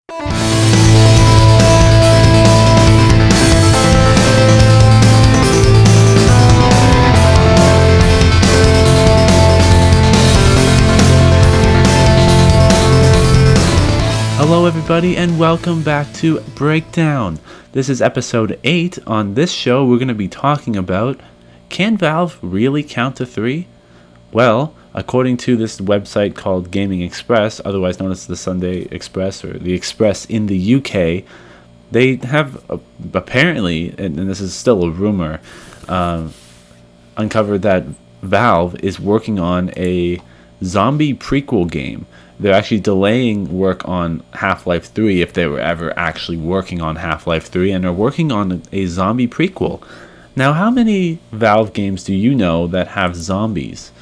Hello everybody and welcome back to BreakDown. This is episode 8. On this show we're going to be talking about, can Valve really count to 3? Well, according to this website called Gaming Express, otherwise known as the Sunday Express or the Express in the UK, they have apparently, and this is still a rumor, uncovered that Valve is working on a zombie prequel game. They're actually delaying work on Half-Life 3 if they were ever actually working on Half-Life 3, and are working on a zombie prequel. Now, how many Valve games do you know that have zombies?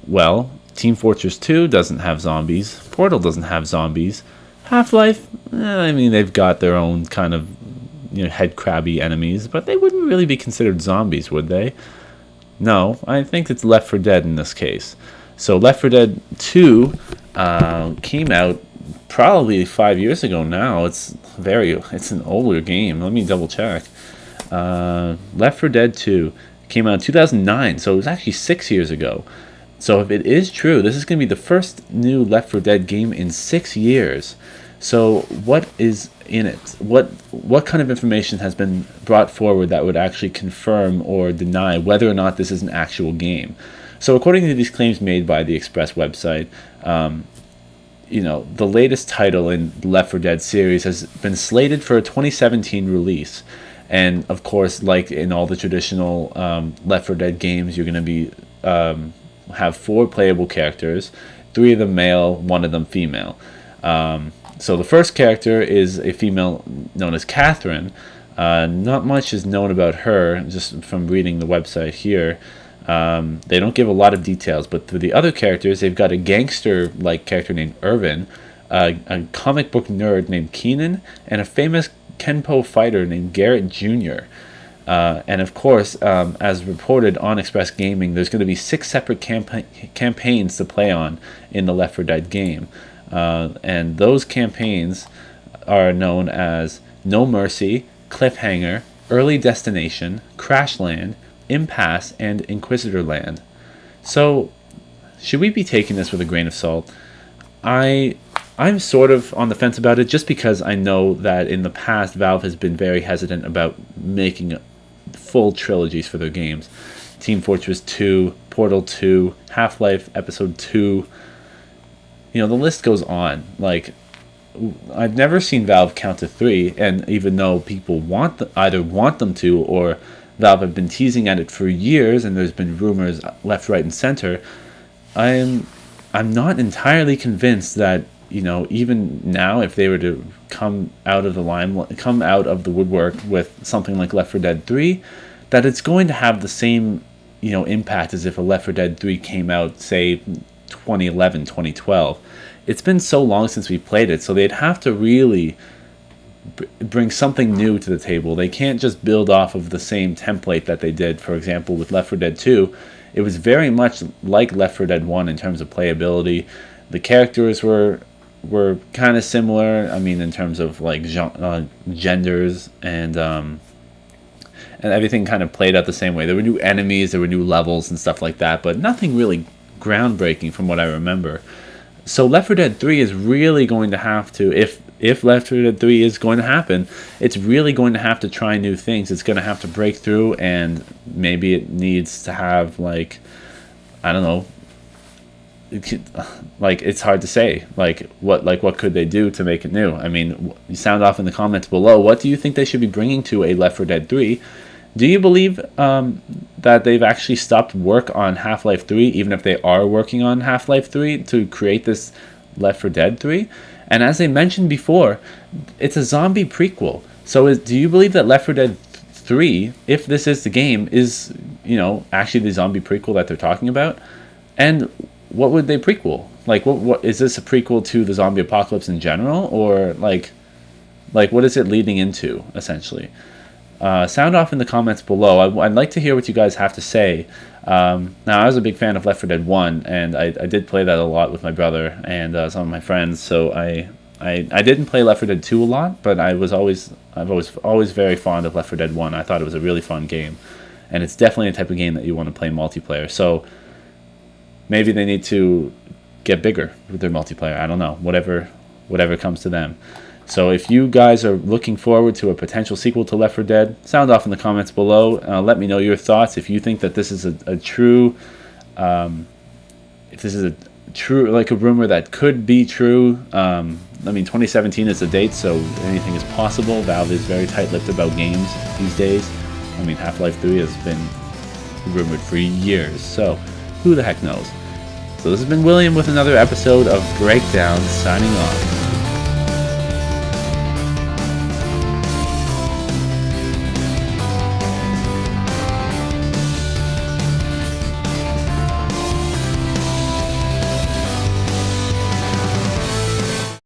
Well, Team Fortress 2 doesn't have zombies. Portal doesn't have zombies. Half-Life, they've got their own kind of head crabby enemies, but they wouldn't really be considered zombies, would they? No, I think it's Left 4 Dead in this case. So Left 4 Dead 2 came out probably 5 years ago now. It's an older game. Let me double check. Left 4 Dead 2 came out in 2009, so it was actually 6 years ago. So if it is true, this is going to be the first new Left 4 Dead game in 6 years. So what is in it? What kind of information has been brought forward that would actually confirm or deny whether or not this is an actual game? So according to these claims made by the Express website, the latest title in the Left 4 Dead series has been slated for a 2017 release. And of course, like in all the traditional Left 4 Dead games, you're going to be have 4 playable characters, 3 of them male, 1 of them female. So the first character is a female known as Catherine. Not much is known about her, just from reading the website here. They don't give a lot of details, but for the other characters, they've got a gangster-like character named Irvin, a comic book nerd named Keenan, and a famous Kenpo fighter named Garrett Jr. And of course, as reported on Express Gaming, there's going to be 6 separate campaigns to play on in the Left 4 Dead game. And those campaigns are known as No Mercy, Cliffhanger, Early Destination, Crashland, Impasse, and Inquisitor Land. So, should we be taking this with a grain of salt? I'm sort of on the fence about it, just because I know that in the past Valve has been very hesitant about making full trilogies for their games. Team Fortress 2, Portal 2, Half-Life Episode 2. The list goes on. Like, I've never seen Valve count to 3, and even though people either want them to, or Valve have been teasing at it for years, and there's been rumors left, right, and center, I'm not entirely convinced that even now, if they were to come out of the woodwork with something like Left 4 Dead 3, that it's going to have the same impact as if a Left 4 Dead 3 came out, say, 2011, 2012. It's been so long since we played it, so they'd have to really bring something new to the table. They can't just build off of the same template that they did, for example, with Left 4 Dead 2. It was very much like Left 4 Dead 1 in terms of playability. The characters were kind of similar, in terms of like genders, and everything kind of played out the same way. There were new enemies, there were new levels and stuff like that, but nothing really groundbreaking from what I remember. So Left 4 Dead 3 is really going to have to, if Left 4 Dead 3 is going to happen, it's really going to have to try new things. It's going to have to break through, and maybe it needs to have, like, I don't know, it's hard to say. What could they do to make it new? You sound off in the comments below. What do you think they should be bringing to a Left 4 Dead 3? Do you believe that they've actually stopped work on Half-Life 3, even if they are working on Half-Life 3, to create this Left 4 Dead 3? And as I mentioned before, it's a zombie prequel. So do you believe that Left 4 Dead 3, if this is the game, is actually the zombie prequel that they're talking about? And what would they prequel? What is this a prequel to the zombie apocalypse in general, or what is it leading into, essentially? Sound off in the comments below. I'd like to hear what you guys have to say. Now, I was a big fan of Left 4 Dead 1, and I did play that a lot with my brother and some of my friends, so I didn't play Left 4 Dead 2 a lot, but I was always very fond of Left 4 Dead 1. I thought it was a really fun game, and it's definitely a type of game that you want to play multiplayer. So maybe they need to get bigger with their multiplayer. I don't know. Whatever comes to them. So if you guys are looking forward to a potential sequel to Left 4 Dead, sound off in the comments below. Let me know your thoughts. If you think that this is a true, if this is a true, like a rumor that could be true. I mean, 2017 is the date, so anything is possible. Valve is very tight-lipped about games these days. I mean, Half-Life 3 has been rumored for years, so who the heck knows? So this has been William with another episode of BreakDown, signing off.